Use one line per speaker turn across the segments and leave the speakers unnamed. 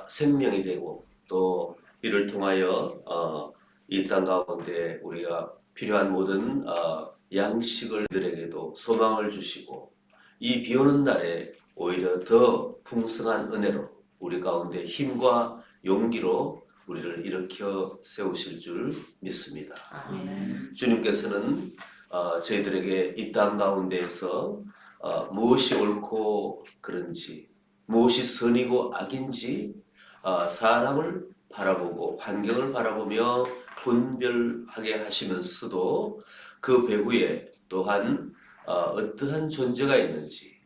생명이 되고 또 이를 통하여 이 땅 가운데 우리가 필요한 모든 양식을 들에게도 소망을 주시고 이 비 오는 날에 오히려 더 풍성한 은혜로 우리 가운데 힘과 용기로 우리를 일으켜 세우실 줄 믿습니다.
아멘.
주님께서는 저희들에게 이 땅 가운데에서 무엇이 옳고 그른지, 무엇이 선이고 악인지 사람을 바라보고 환경을 바라보며 분별하게 하시면서도 그 배후에 또한 어떠한 존재가 있는지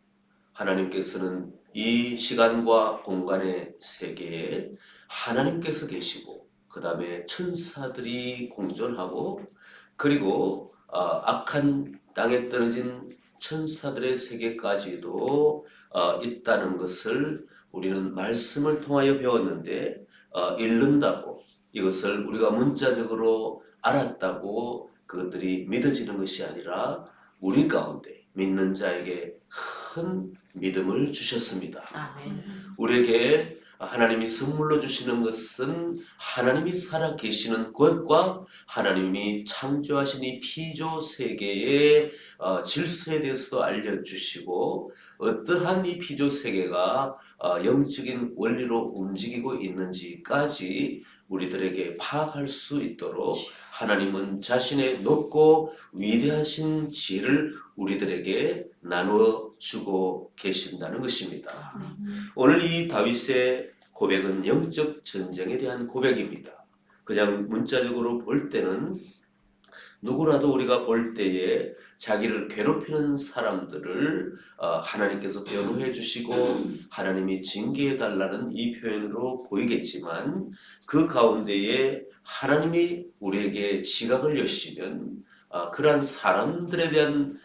하나님께서는 이 시간과 공간의 세계에 하나님께서 계시고 그 다음에 천사들이 공존하고 그리고 악한 땅에 떨어진 천사들의 세계까지도 있다는 것을 우리는 말씀을 통하여 배웠는데 읽는다고 이것을 우리가 문자적으로 알았다고 그것들이 믿어지는 것이 아니라 우리 가운데 믿는 자에게 큰 믿음을 주셨습니다.
아멘.
우리에게 하나님이 선물로 주시는 것은 하나님이 살아 계시는 것과 하나님이 창조하신 이 피조 세계의 질서에 대해서도 알려주시고 어떠한 이 피조 세계가 영적인 원리로 움직이고 있는지까지 우리들에게 파악할 수 있도록 하나님은 자신의 높고 위대하신 지혜를 우리들에게 나누어 주고 계신다는 것입니다. 오늘 이 다윗의 고백은 영적 전쟁에 대한 고백입니다. 그냥 문자적으로 볼 때는 누구라도 우리가 볼 때에 자기를 괴롭히는 사람들을 하나님께서 변호해 주시고 하나님이 징계해 달라는 이 표현으로 보이겠지만 그 가운데에 하나님이 우리에게 지각을 여시면 그러한 사람들에 대한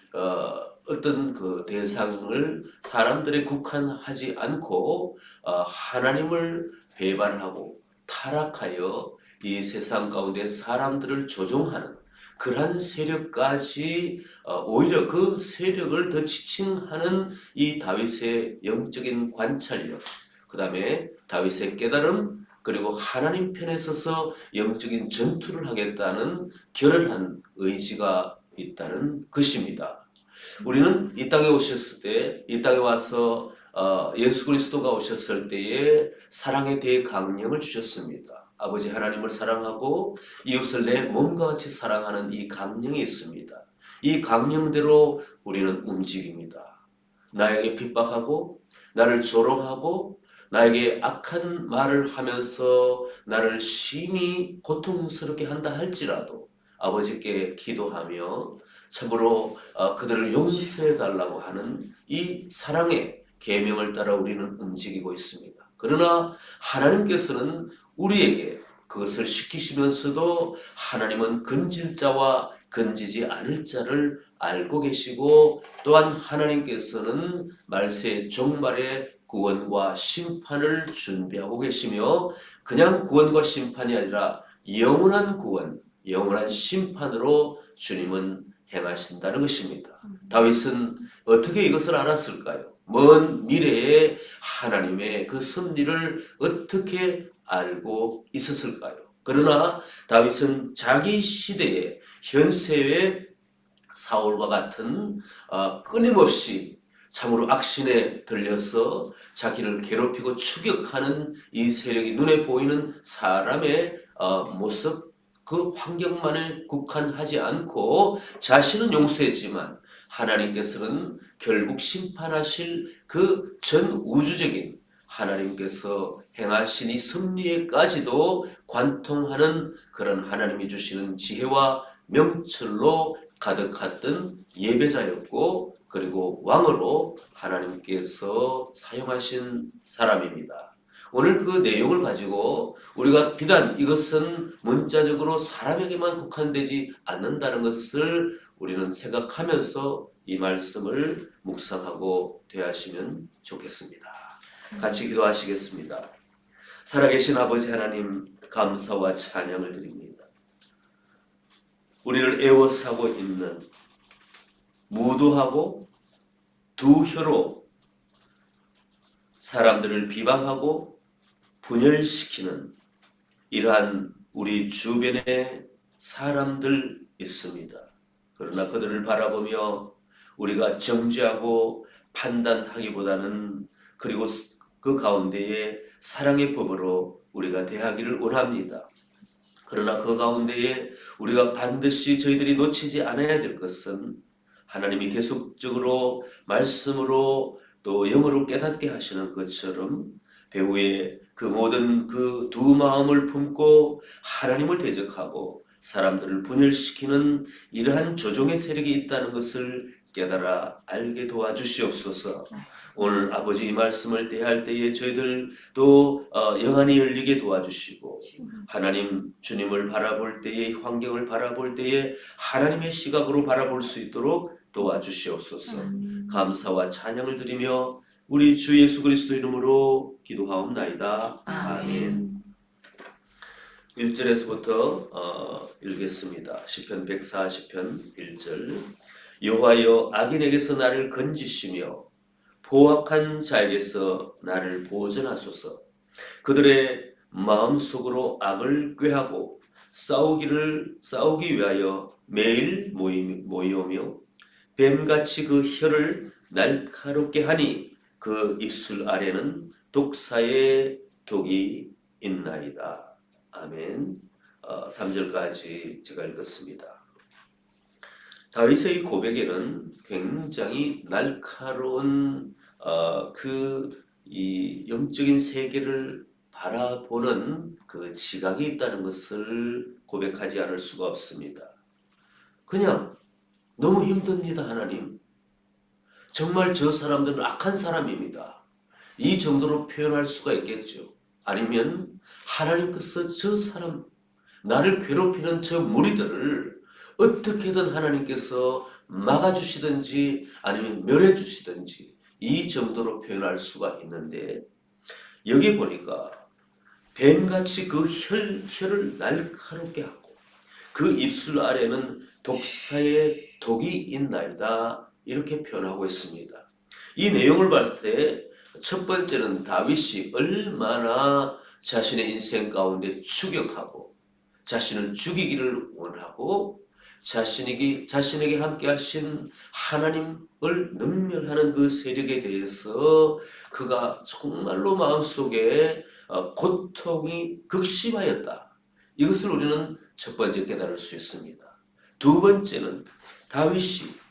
어떤 그 대상을 사람들에 국한하지 않고 하나님을 배반하고 타락하여 이 세상 가운데 사람들을 조종하는 그러한 세력까지 오히려 그 세력을 더 지칭하는 이 다윗의 영적인 관찰력, 그 다음에 다윗의 깨달음, 그리고 하나님 편에 서서 영적인 전투를 하겠다는 결연한 의지가 있다는 것입니다. 우리는 이 땅에 오셨을 때, 이 땅에 와서 예수 그리스도가 오셨을 때에 사랑의 대강령을 주셨습니다. 아버지 하나님을 사랑하고 이웃을 내 몸과 같이 사랑하는 이 강령이 있습니다. 이 강령대로 우리는 움직입니다. 나에게 핍박하고 나를 조롱하고 나에게 악한 말을 하면서 나를 심히 고통스럽게 한다 할지라도 아버지께 기도하며 참으로 그들을 용서해 달라고 하는 이 사랑의 계명을 따라 우리는 움직이고 있습니다. 그러나 하나님께서는 우리에게 그것을 시키시면서도 하나님은 건질 자와 건지지 않을 자를 알고 계시고 또한 하나님께서는 말세의 종말에 구원과 심판을 준비하고 계시며 그냥 구원과 심판이 아니라 영원한 구원, 영원한 심판으로 주님은 행하신다는 것입니다. 다윗은 어떻게 이것을 알았을까요? 먼 미래에 하나님의 그 섭리를 어떻게 알고 있었을까요? 그러나 다윗은 자기 시대의 현세의 사울과 같은 끊임없이 참으로 악신에 들려서 자기를 괴롭히고 추격하는 이 세력이 눈에 보이는 사람의 모습 그 환경만을 국한하지 않고 자신은 용서했지만 하나님께서는 결국 심판하실 그 전 우주적인 하나님께서 행하신 이 섭리에까지도 관통하는 그런 하나님이 주시는 지혜와 명철로 가득했던 예배자였고 그리고 왕으로 하나님께서 사용하신 사람입니다. 오늘 그 내용을 가지고 우리가 비단 이것은 문자적으로 사람에게만 국한되지 않는다는 것을 우리는 생각하면서 이 말씀을 묵상하고 대하시면 좋겠습니다. 같이 기도하시겠습니다. 살아계신 아버지 하나님 감사와 찬양을 드립니다. 우리를 애워싸고 있는 무도하고 두 혀로 사람들을 비방하고 분열시키는 이러한 우리 주변에 사람들 있습니다. 그러나 그들을 바라보며 우리가 정죄하고 판단하기보다는 그리고 그 가운데에 사랑의 법으로 우리가 대하기를 원합니다. 그러나 그 가운데에 우리가 반드시 저희들이 놓치지 않아야 될 것은 하나님이 계속적으로 말씀으로 또 영으로 깨닫게 하시는 것처럼 배후에 그 모든 그 두 마음을 품고 하나님을 대적하고 사람들을 분열시키는 이러한 조종의 세력이 있다는 것을 깨달아 알게 도와주시옵소서. 오늘 아버지 이 말씀을 대할 때에 저희들도 영안이 열리게 도와주시고 하나님 주님을 바라볼 때에 환경을 바라볼 때에 하나님의 시각으로 바라볼 수 있도록 도와주시옵소서. 감사와 찬양을 드리며 우리 주 예수 그리스도 이름으로 기도하옵나이다. 아멘. 1절에서부터 읽겠습니다. 시편 140편 1절. 여호와여 악인에게서 나를 건지시며 포악한 자에게서 나를 보존하소서. 그들의 마음속으로 악을 꾀하고 싸우기 위하여 매일 모이오며 뱀같이 그 혀를 날카롭게 하니 그 입술 아래는 독사의 독이 있나이다. 아멘. 3절까지 제가 읽었습니다. 다윗의 고백에는 굉장히 날카로운 이 영적인 세계를 바라보는 그 지각이 있다는 것을 고백하지 않을 수가 없습니다. 그냥 너무 힘듭니다, 하나님. 정말 저 사람들은 악한 사람입니다. 이 정도로 표현할 수가 있겠죠. 아니면 하나님께서 저 사람, 나를 괴롭히는 저 무리들을 어떻게든 하나님께서 막아주시든지 아니면 멸해주시든지 이 정도로 표현할 수가 있는데 여기 보니까 뱀같이 그 혀를 날카롭게 하고 그 입술 아래는 독사의 독이 있나이다 이렇게 표현하고 있습니다. 이 내용을 봤을 때 첫 번째는 다윗이 얼마나 자신의 인생 가운데 추격하고 자신을 죽이기를 원하고 자신에게 함께 하신 하나님을 능멸하는 그 세력에 대해서 그가 정말로 마음속에 고통이 극심하였다. 이것을 우리는 첫 번째 깨달을 수 있습니다. 두 번째는 다윗이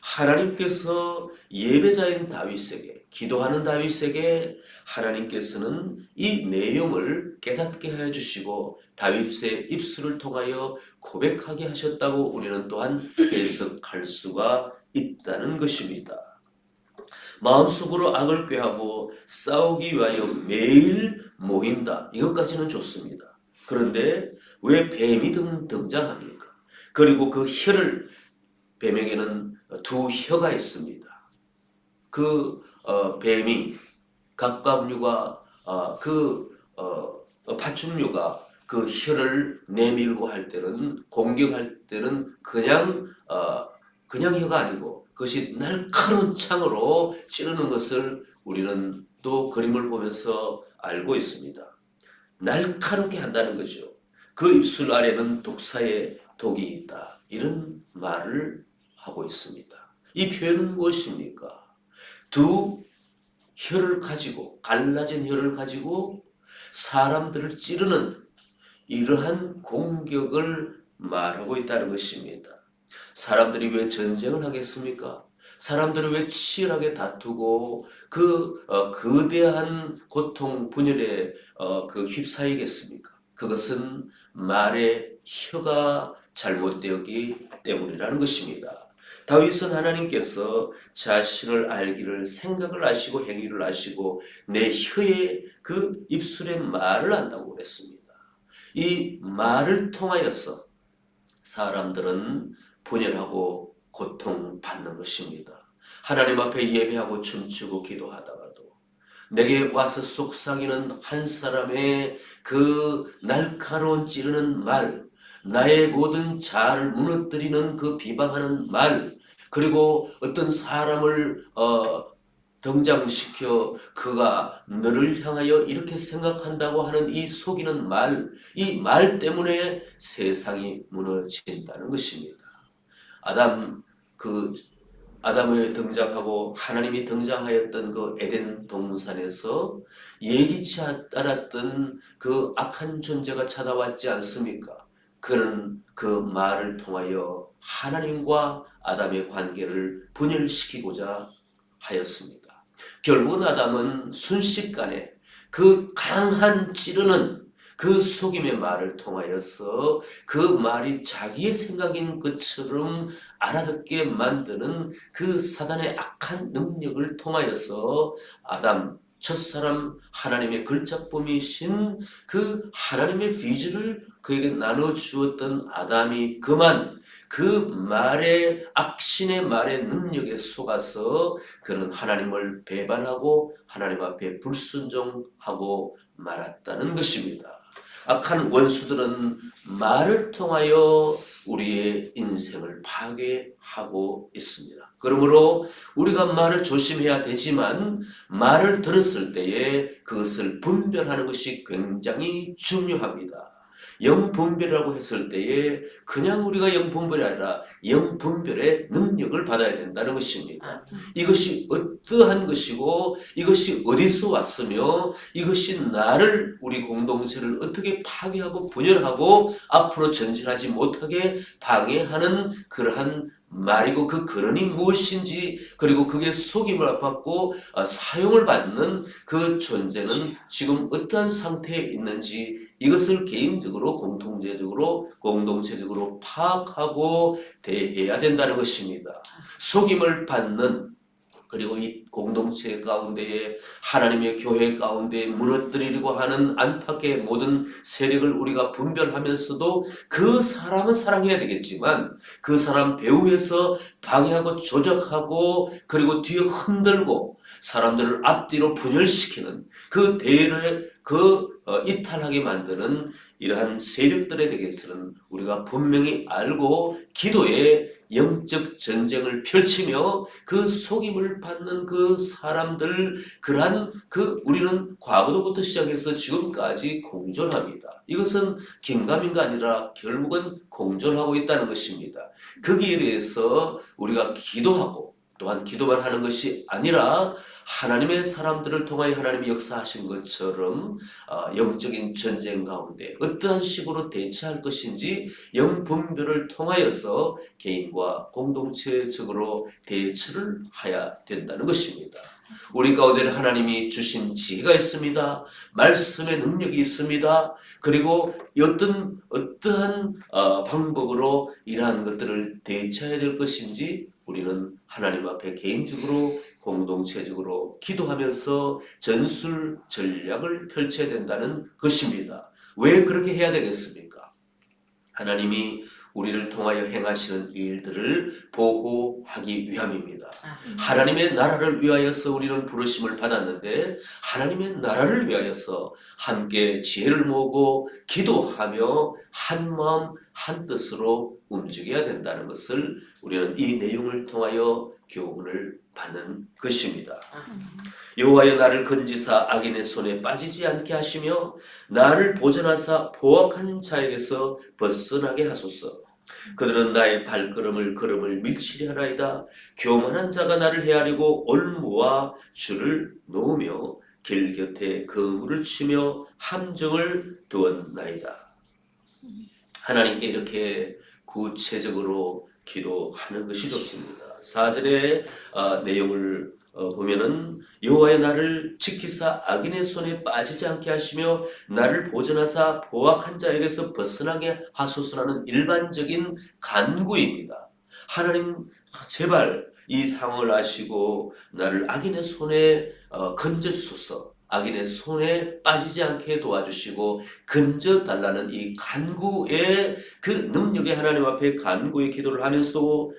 하나님께서 예배자인 다윗에게 기도하는 다윗에게 하나님께서는 이 내용을 깨닫게 해주시고 다윗의 입술을 통하여 고백하게 하셨다고 우리는 또한 해석할 수가 있다는 것입니다. 마음속으로 악을 꾀하고 싸우기 위하여 매일 모인다. 이것까지는 좋습니다. 그런데 왜 뱀이 등장합니까? 그리고 그 혀를 뱀에게는 두 혀가 있습니다. 그 뱀이 갑각류가 파충류가 그 혀를 내밀고 할 때는 공격할 때는 그냥 혀가 아니고 그것이 날카로운 창으로 찌르는 것을 우리는 또 그림을 보면서 알고 있습니다. 날카롭게 한다는 거죠. 그 입술 아래는 독사의 독이 있다. 이런 말을 하고 있습니다. 이 표현은 무엇입니까? 두 혀를 가지고 갈라진 혀를 가지고 사람들을 찌르는 이러한 공격을 말하고 있다는 것입니다. 사람들이 왜 전쟁을 하겠습니까? 사람들이 왜 치열하게 다투고 그 거대한 고통 분열에 휩싸이겠습니까? 그것은 말의 혀가 잘못되었기 때문이라는 것입니다. 다윗은 하나님께서 자신을 알기를 생각을 아시고 행위를 아시고 내 혀의 그 입술의 말을 안다고 그랬습니다. 이 말을 통하여서 사람들은 분열하고 고통받는 것입니다. 하나님 앞에 예배하고 춤추고 기도하다가도 내게 와서 속삭이는 한 사람의 그 날카로운 찌르는 말, 나의 모든 자아를 무너뜨리는 그 비방하는 말, 그리고 어떤 사람을 등장시켜 그가 너를 향하여 이렇게 생각한다고 하는 이 속이는 말, 이 말 때문에 세상이 무너진다는 것입니다. 아담이 등장하고 하나님이 등장하였던 그 에덴 동산에서 예기치 않았던 그 악한 존재가 찾아왔지 않습니까? 그는 그 말을 통하여 하나님과 아담의 관계를 분열시키고자 하였습니다. 결국은 아담은 순식간에 그 강한 찌르는 그 속임의 말을 통하여서 그 말이 자기의 생각인 것처럼 알아듣게 만드는 그 사단의 악한 능력을 통하여서 아담, 첫사람 하나님의 걸작품이신 그 하나님의 비전을 그에게 나눠주었던 아담이 그만 그 말의 악신의 말의 능력에 속아서 그는 하나님을 배반하고 하나님 앞에 불순종하고 말았다는 것입니다. 악한 원수들은 말을 통하여 우리의 인생을 파괴하고 있습니다. 그러므로 우리가 말을 조심해야 되지만 말을 들었을 때에 그것을 분별하는 것이 굉장히 중요합니다. 영분별이라고 했을 때에 그냥 우리가 영분별이 아니라 영분별의 능력을 받아야 된다는 것입니다. 이것이 어떠한 것이고 이것이 어디서 왔으며 이것이 나를 우리 공동체를 어떻게 파괴하고 분열하고 앞으로 전진하지 못하게 방해하는 그러한 말이고 그 근원이 무엇인지 그리고 그게 속임을 받고 사용을 받는 그 존재는 지금 어떠한 상태에 있는지 이것을 개인적으로 공통체적으로 공동체적으로 파악하고 대해야 된다는 것입니다. 속임을 받는 그리고 이 공동체 가운데에 하나님의 교회 가운데 무너뜨리려고 하는 안팎의 모든 세력을 우리가 분별하면서도 그 사람은 사랑해야 되겠지만 그 사람 배후에서 방해하고 조작하고 그리고 뒤에 흔들고 사람들을 앞뒤로 분열시키는 그 대를 이탈하게 만드는 이러한 세력들에 대해서는 우리가 분명히 알고 기도에 영적 전쟁을 펼치며 그 속임을 받는 그 사람들 그러한 우리는 과거로부터 시작해서 지금까지 공존합니다. 이것은 긴가민가 아니라 결국은 공존하고 있다는 것입니다. 거기에 대해서 우리가 기도하고 또한 기도만 하는 것이 아니라 하나님의 사람들을 통하여 하나님이 역사하신 것처럼 영적인 전쟁 가운데 어떠한 식으로 대처할 것인지 영분별을 통하여서 개인과 공동체적으로 대처를 해야 된다는 것입니다. 우리 가운데는 하나님이 주신 지혜가 있습니다. 말씀의 능력이 있습니다. 그리고 어떠한 방법으로 이러한 것들을 대처해야 될 것인지 우리는 하나님 앞에 개인적으로 공동체적으로 기도하면서 전술 전략을 펼쳐야 된다는 것입니다. 왜 그렇게 해야 되겠습니까? 하나님이 우리를 통하여 행하시는 일들을 보호하기 위함입니다. 하나님의 나라를 위하여서 우리는 부르심을 받았는데 하나님의 나라를 위하여서 함께 지혜를 모으고 기도하며 한 마음 한 뜻으로 움직여야 된다는 것을 우리는 이 내용을 통하여 교훈을 받는 것입니다. 여호와여 나를 건지사 악인의 손에 빠지지 않게 하시며 나를 보전하사 포악한 자에게서 벗어나게 하소서. 그들은 나의 걸음을 밀치리 하나이다. 교만한 자가 나를 헤아리고 올무와 줄을 놓으며 길 곁에 그물을 치며 함정을 두었나이다. 하나님께 이렇게 구체적으로 기도하는 것이 좋습니다. 4절의 내용을 보면은 여호와의 나를 지키사 악인의 손에 빠지지 않게 하시며 나를 보전하사 포악한 자에게서 벗어나게 하소서라는 일반적인 간구입니다. 하나님 제발 이 상황을 아시고 나를 악인의 손에 건져주소서. 악인의 손에 빠지지 않게 도와주시고 건져달라는 이 간구의 그 능력의 하나님 앞에 간구의 기도를 하면서도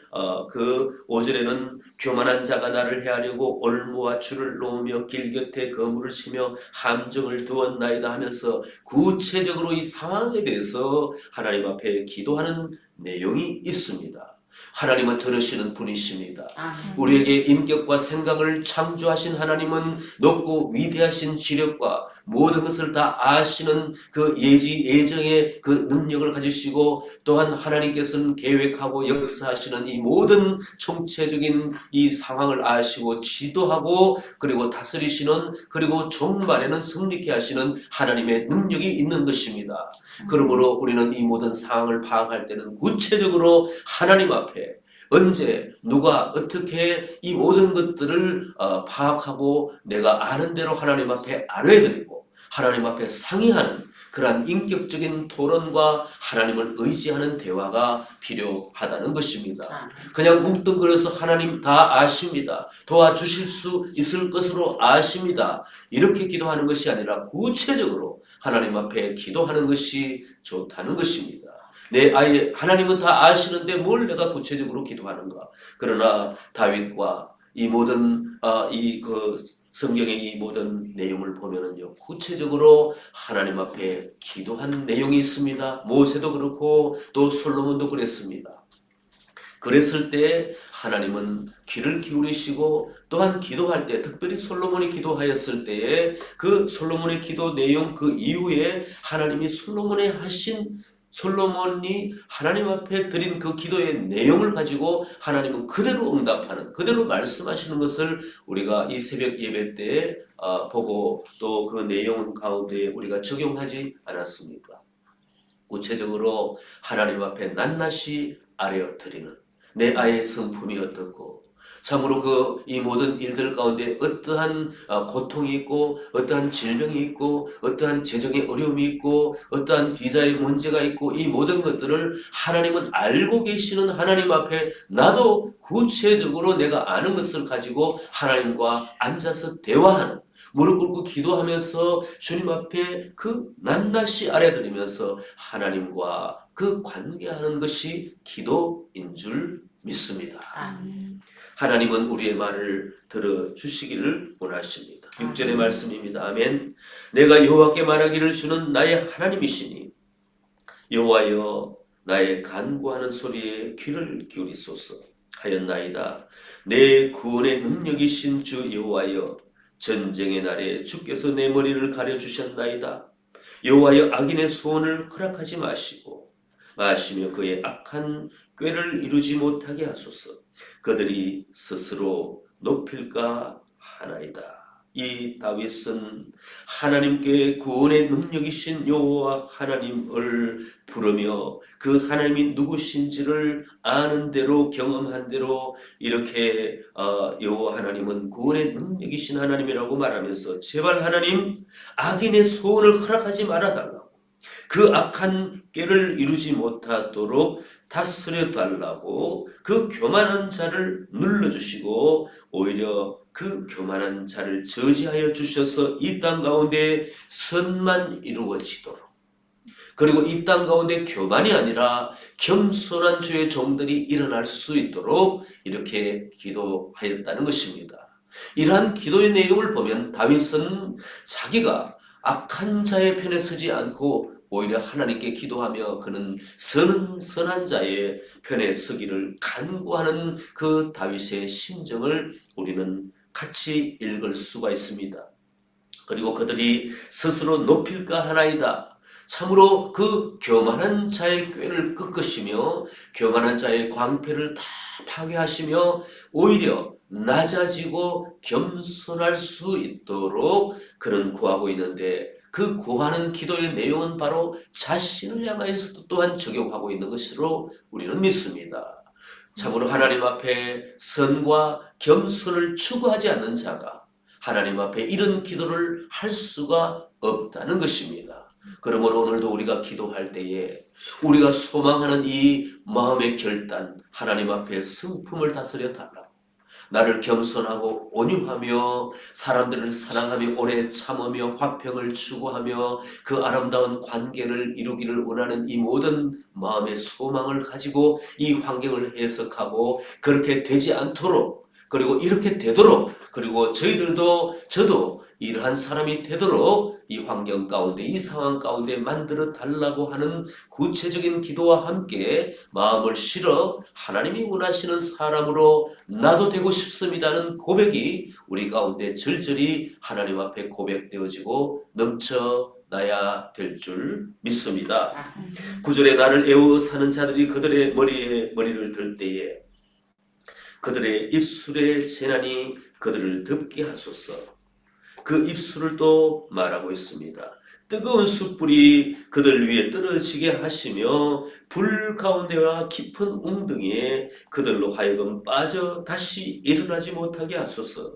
그 5절에는 교만한 자가 나를 헤아리고 올무와 줄을 놓으며 길 곁에 그물을 치며 함정을 두었나이다 하면서 구체적으로 이 상황에 대해서 하나님 앞에 기도하는 내용이 있습니다. 하나님은 들으시는 분이십니다.
아멘.
우리에게 인격과 생각을 창조하신 하나님은 높고 위대하신 지력과 모든 것을 다 아시는 그 예정의 그 능력을 가지시고, 또한 하나님께서는 계획하고 역사하시는 이 모든 총체적인 이 상황을 아시고 지도하고 그리고 다스리시는, 그리고 종말에는 승리케 하시는 하나님의 능력이 있는 것입니다. 그러므로 우리는 이 모든 상황을 파악할 때는 구체적으로 하나님 앞에 언제 누가 어떻게 이 모든 것들을 파악하고 내가 아는 대로 하나님 앞에 아뢰드리고 하나님 앞에 상의하는 그러한 인격적인 토론과 하나님을 의지하는 대화가 필요하다는 것입니다. 그냥 뭉뚱그려서 하나님 다 아십니다, 도와주실 수 있을 것으로 아십니다, 이렇게 기도하는 것이 아니라 구체적으로 하나님 앞에 기도하는 것이 좋다는 것입니다. 내 아이 하나님은 다 아시는데 뭘 내가 구체적으로 기도하는가? 그러나 다윗과 이 모든 성경의 이 모든 내용을 보면은요, 구체적으로 하나님 앞에 기도한 내용이 있습니다. 모세도 그렇고 또 솔로몬도 그랬습니다. 그랬을 때 하나님은 귀를 기울이시고, 또한 기도할 때 특별히 솔로몬이 기도하였을 때에 그 솔로몬의 기도 내용 그 이후에 하나님이 솔로몬이 하나님 앞에 드린 그 기도의 내용을 가지고 하나님은 그대로 응답하는, 그대로 말씀하시는 것을 우리가 이 새벽 예배 때 보고 또 그 내용 가운데 우리가 적용하지 않았습니까? 구체적으로 하나님 앞에 낱낱이 아뢰어 드리는 내 아이의 성품이 어떻고, 참으로 이 모든 일들 가운데 어떠한 고통이 있고, 어떠한 질병이 있고, 어떠한 재정의 어려움이 있고, 어떠한 비자의 문제가 있고, 이 모든 것들을 하나님은 알고 계시는 하나님 앞에 나도 구체적으로 내가 아는 것을 가지고 하나님과 앉아서 대화하는, 무릎 꿇고 기도하면서 주님 앞에 낱낱이 아뢰드리면서 하나님과 관계하는 것이 기도인 줄 믿습니다.
아멘.
하나님은 우리의 말을 들어주시기를 원하십니다. 6절의 말씀입니다. 아멘. 내가 여호와께 말하기를 주는 나의 하나님이시니 여호와여 나의 간구하는 소리에 귀를 기울이소서 하였나이다. 내 구원의 능력이신 주 여호와여 전쟁의 날에 주께서 내 머리를 가려주셨나이다. 여호와여 악인의 소원을 허락하지 마시며 그의 악한 꾀를 이루지 못하게 하소서. 그들이 스스로 높일까 하나이다. 이 다윗은 하나님께 구원의 능력이신 여호와 하나님을 부르며 그 하나님이 누구신지를 아는 대로 경험한 대로 이렇게 여호와 하나님은 구원의 능력이신 하나님이라고 말하면서 제발 하나님 악인의 소원을 허락하지 말아달라고, 그 악한 꾀를 이루지 못하도록 다스려 달라고 그 교만한 자를 눌러주시고 오히려 그 교만한 자를 저지하여 주셔서 이 땅 가운데 선만 이루어지도록, 그리고 이 땅 가운데 교만이 아니라 겸손한 주의 종들이 일어날 수 있도록 이렇게 기도하였다는 것입니다. 이러한 기도의 내용을 보면 다윗은 자기가 악한 자의 편에 서지 않고 오히려 하나님께 기도하며 그는 선한 자의 편에 서기를 간구하는 그 다윗의 심정을 우리는 같이 읽을 수가 있습니다. 그리고 그들이 스스로 높일까 하나이다. 참으로 그 교만한 자의 꾀를 꺾으시며 교만한 자의 광패를 다 파괴하시며 오히려 낮아지고 겸손할 수 있도록 그는 구하고 있는데, 그 구하는 기도의 내용은 바로 자신을 향하여서도 또한 적용하고 있는 것으로 우리는 믿습니다. 참으로 하나님 앞에 선과 겸손을 추구하지 않는 자가 하나님 앞에 이런 기도를 할 수가 없다는 것입니다. 그러므로 오늘도 우리가 기도할 때에 우리가 소망하는 이 마음의 결단, 하나님 앞에 성품을 다스려 달라고, 나를 겸손하고 온유하며 사람들을 사랑하며 오래 참으며 화평을 추구하며 그 아름다운 관계를 이루기를 원하는 이 모든 마음의 소망을 가지고 이 환경을 해석하고 그렇게 되지 않도록, 그리고 이렇게 되도록, 그리고 저도 이러한 사람이 되도록 이 환경 가운데, 이 상황 가운데 만들어 달라고 하는 구체적인 기도와 함께 마음을 실어 하나님이 원하시는 사람으로 나도 되고 싶습니다는 고백이 우리 가운데 절절히 하나님 앞에 고백되어지고 넘쳐나야 될 줄 믿습니다. 9절에 나를 애워 사는 자들이 그들의 머리에 머리를 들 때에 그들의 입술에 재난이 그들을 덮게 하소서. 그 입술을 또 말하고 있습니다. 뜨거운 숯불이 그들 위에 떨어지게 하시며 불 가운데와 깊은 웅덩이에 그들로 하여금 빠져 다시 일어나지 못하게 하소서.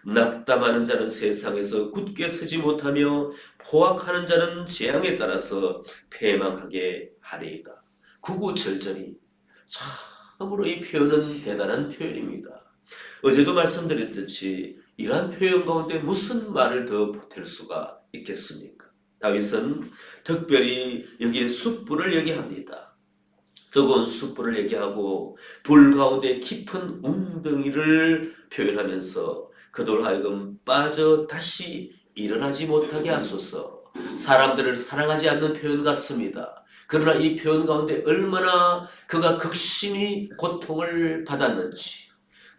낙담하는 자는 세상에서 굳게 서지 못하며 포악하는 자는 재앙에 따라서 패망하게 하리이다. 구구절절히 참으로 이 표현은 대단한 표현입니다. 어제도 말씀드렸듯이 이러한 표현 가운데 무슨 말을 더 보탤 수가 있겠습니까? 다윗은 특별히 여기에 숯불을 얘기합니다. 뜨거운 숯불을 얘기하고 불 가운데 깊은 웅덩이를 표현하면서 그들 하여금 빠져 다시 일어나지 못하게 하소서. 사람들을 사랑하지 않는 표현 같습니다. 그러나 이 표현 가운데 얼마나 그가 극심히 고통을 받았는지,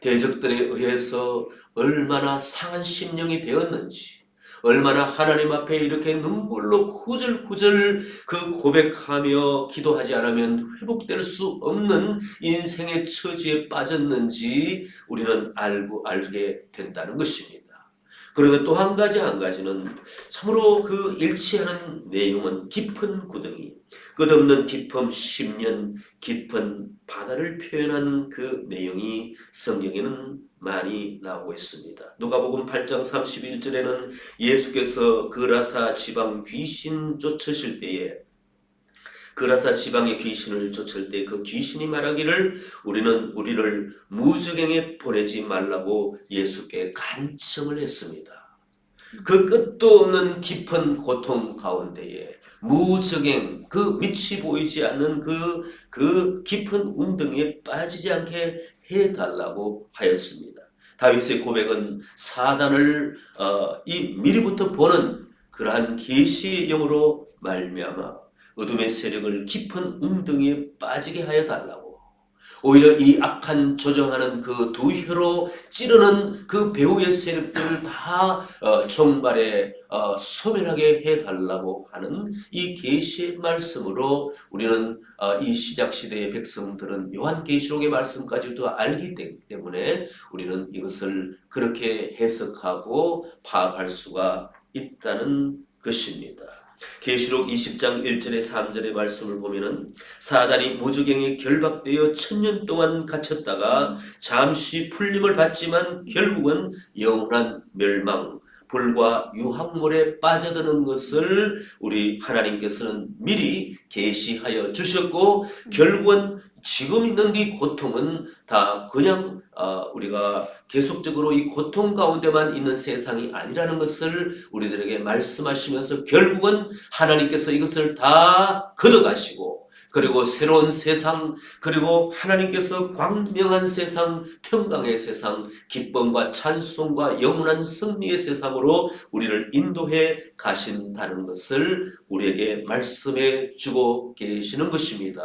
대적들에 의해서 얼마나 상한 심령이 되었는지, 얼마나 하나님 앞에 이렇게 눈물로 후절후절 그 고백하며 기도하지 않으면 회복될 수 없는 인생의 처지에 빠졌는지 우리는 알게 된다는 것입니다. 그러면 또 한 가지는 참으로 그 일치하는 내용은 깊은 구덩이, 끝없는 깊음 10년 깊은 바다를 표현한 그 내용이 성경에는 많이 나오고 있습니다. 누가복음 8장 31절에는 예수께서 그라사 지방 귀신 쫓으실 때에 그라사 지방의 귀신을 쫓을 때 그 귀신이 말하기를 우리를 무저갱에 보내지 말라고 예수께 간청을 했습니다. 그 끝도 없는 깊은 고통 가운데에 무저갱, 그 밑이 보이지 않는 그 깊은 웅덩이에 빠지지 않게 해달라고 하였습니다. 다윗의 고백은 사단을 미리부터 보는 그러한 계시의 영으로 말미암아 어둠의 세력을 깊은 웅덩이에 빠지게 하여 달라고, 오히려 이 악한 조정하는 그 두 혀로 찌르는 그 배후의 세력들을 다 총발에 소멸하게 해달라고 하는 이 계시의 말씀으로 우리는 이 신약시대의 백성들은 요한계시록의 말씀까지도 알기 때문에 우리는 이것을 그렇게 해석하고 파악할 수가 있다는 것입니다. 계시록 20장 1절에 3절의 말씀을 보면은 사단이 무저갱에 결박되어 1000년 동안 갇혔다가 잠시 풀림을 받지만 결국은 영원한 멸망, 불과 유황물에 빠져드는 것을 우리 하나님께서는 미리 계시하여 주셨고, 결국은 지금 있는 이 고통은 다 그냥 우리가 계속적으로 이 고통 가운데만 있는 세상이 아니라는 것을 우리들에게 말씀하시면서 결국은 하나님께서 이것을 다 걷어가시고, 그리고 새로운 세상, 그리고 하나님께서 광명한 세상, 평강의 세상, 기쁨과 찬송과 영원한 승리의 세상으로 우리를 인도해 가신다는 것을 우리에게 말씀해 주고 계시는 것입니다.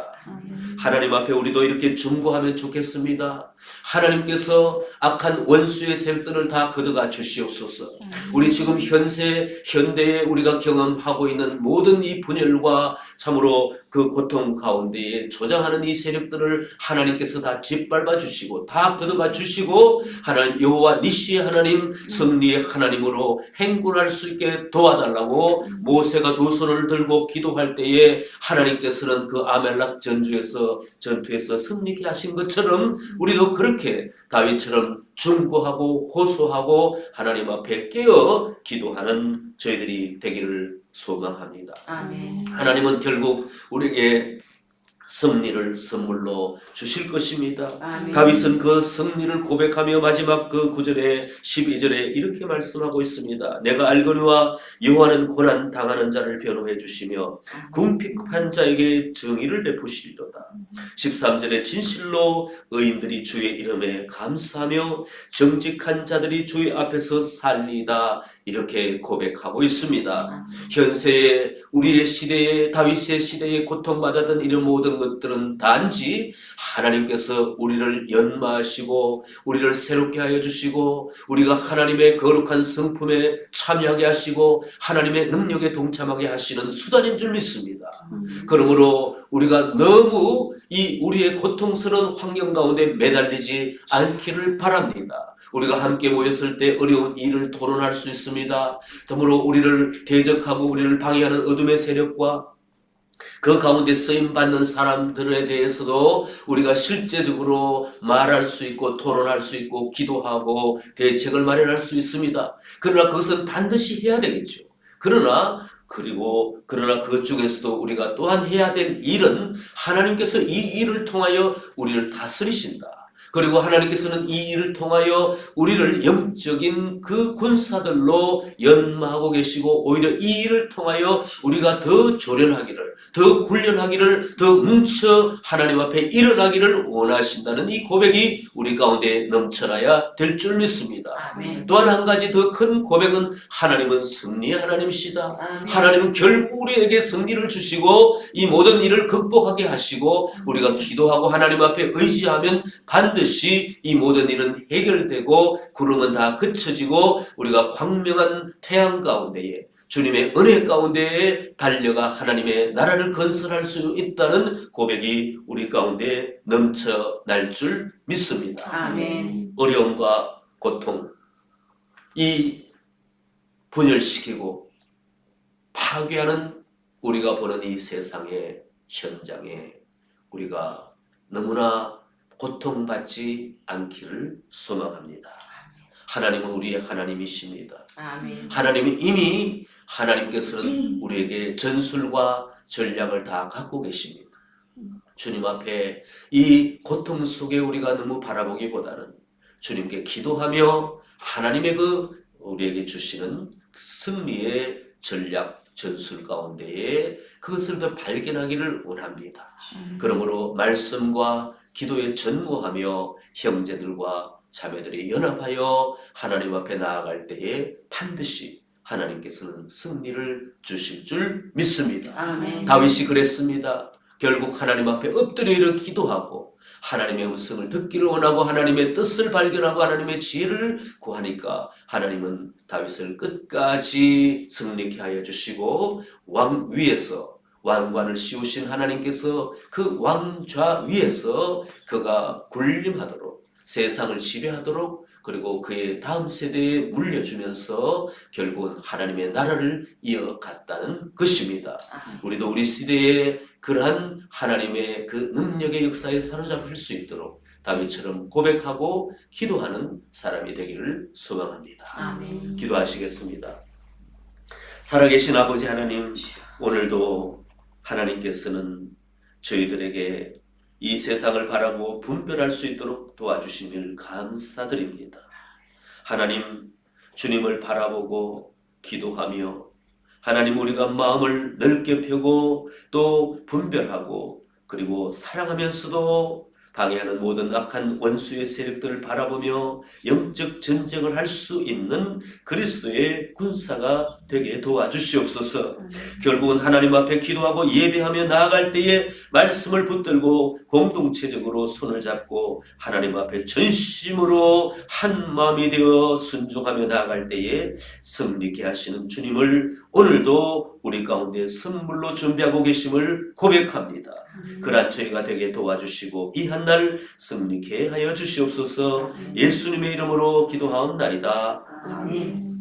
하나님 앞에 우리도 이렇게 중보하면 좋겠습니다. 하나님께서 악한 원수의 세력들을 다 걷어가 주시옵소서. 우리 지금 현대에 우리가 경험하고 있는 모든 이 분열과 참으로 그 고통 가운데에 조장하는 이 세력들을 하나님께서 다 짓밟아 주시고 다 걷어가 주시고, 하나님 여호와 니시의 하나님, 승리의 하나님으로 행군할 수 있게 도와달라고 모세가 두 손을 들고 기도할 때에 하나님께서는 그 아멜락 전투에서 승리케 하신 것처럼 우리도 그렇게 다윗처럼 중보하고 호소하고 하나님 앞에 깨어 기도하는 저희들이 되기를 소망합니다.
아멘.
하나님은 결국 우리에게 승리를 선물로 주실 것입니다.
아멘.
다윗은 그 승리를 고백하며 마지막 그 9절에 12절에 이렇게 말씀하고 있습니다. 내가 알거니와 여호와는 고난 당하는 자를 변호해 주시며 궁핍한 자에게 정의를 베푸시리로다. 13절에 진실로 의인들이 주의 이름에 감사하며 정직한 자들이 주의 앞에서 살리다 이렇게 고백하고 있습니다. 현세에 우리의 시대에 다윗의 시대에 고통받았던 이런 모든 것들은 단지 하나님께서 우리를 연마하시고 우리를 새롭게 하여 주시고 우리가 하나님의 거룩한 성품에 참여하게 하시고 하나님의 능력에 동참하게 하시는 수단인 줄 믿습니다. 그러므로 우리가 너무 이 우리의 고통스러운 환경 가운데 매달리지 않기를 바랍니다. 우리가 함께 모였을 때 어려운 일을 토론할 수 있습니다. 더불어 우리를 대적하고 우리를 방해하는 어둠의 세력과 그 가운데 쓰임받는 사람들에 대해서도 우리가 실제적으로 말할 수 있고 토론할 수 있고 기도하고 대책을 마련할 수 있습니다. 그러나 그것은 반드시 해야 되겠죠. 그러나 그것 중에서도 우리가 또한 해야 될 일은 하나님께서 이 일을 통하여 우리를 다스리신다. 그리고 하나님께서는 이 일을 통하여 우리를 영적인 그 군사들로 연마하고 계시고 오히려 이 일을 통하여 우리가 더 조련하기를, 더 훈련하기를, 더 뭉쳐 하나님 앞에 일어나기를 원하신다는 이 고백이 우리 가운데 넘쳐나야 될 줄 믿습니다.
아멘.
또한 한 가지 더 큰 고백은 하나님은 승리의 하나님이시다.
아멘.
하나님은 결국 우리에게 승리를 주시고 이 모든 일을 극복하게 하시고 우리가 기도하고 하나님 앞에 의지하면 반드시 이 모든 일은 해결되고 구름은 다 그쳐지고 우리가 광명한 태양 가운데에 주님의 은혜 가운데에 달려가 하나님의 나라를 건설할 수 있다는 고백이 우리 가운데 넘쳐날 줄 믿습니다.
아멘.
어려움과 고통, 이 분열시키고 파괴하는 우리가 보는 이 세상의 현장에 우리가 너무나 고통받지 않기를 소망합니다. 하나님은 우리의 하나님이십니다.
아멘.
하나님은 이미 하나님께서는 우리에게 전술과 전략을 다 갖고 계십니다. 주님 앞에 이 고통 속에 우리가 너무 바라보기보다는 주님께 기도하며 하나님의 우리에게 주시는 승리의 전략, 전술 가운데에 그것을 더 발견하기를 원합니다. 그러므로 말씀과 기도에 전무하며 형제들과 자매들이 연합하여 하나님 앞에 나아갈 때에 반드시 하나님께서는 승리를 주실 줄 믿습니다.
아멘.
다윗이 그랬습니다. 결국 하나님 앞에 엎드려 기도하고 하나님의 음성을 듣기를 원하고 하나님의 뜻을 발견하고 하나님의 지혜를 구하니까 하나님은 다윗을 끝까지 승리케 하여 주시고 왕 위에서 왕관을 씌우신 하나님께서 그 왕좌 위에서 그가 군림하도록 세상을 지배하도록 그리고 그의 다음 세대에 물려주면서 결국은 하나님의 나라를 이어갔다는 것입니다. 우리도 우리 시대에 그러한 하나님의 그 능력의 역사에 사로잡힐 수 있도록 다윗처럼 고백하고 기도하는 사람이 되기를 소망합니다.
아멘.
기도하시겠습니다. 살아계신 아버지 하나님, 오늘도 하나님께서는 저희들에게 이 세상을 바라보고 분별할 수 있도록 도와주심을 감사드립니다. 하나님, 주님을 바라보고 기도하며 하나님 우리가 마음을 넓게 펴고 또 분별하고 그리고 사랑하면서도 방해하는 모든 악한 원수의 세력들을 바라보며 영적 전쟁을 할 수 있는 그리스도의 군사가 되게 도와주시옵소서. 결국은 하나님 앞에 기도하고 예배하며 나아갈 때에 말씀을 붙들고 공동체적으로 손을 잡고 하나님 앞에 전심으로 한 마음이 되어 순종하며 나아갈 때에 승리케 하시는 주님을 오늘도 우리 가운데 선물로 준비하고 계심을 고백합니다. 그러한 저희가 되게 도와주시고 이 한 날 승리케 하여 주시옵소서. 예수님의 이름으로 기도하옵나이다.
아멘.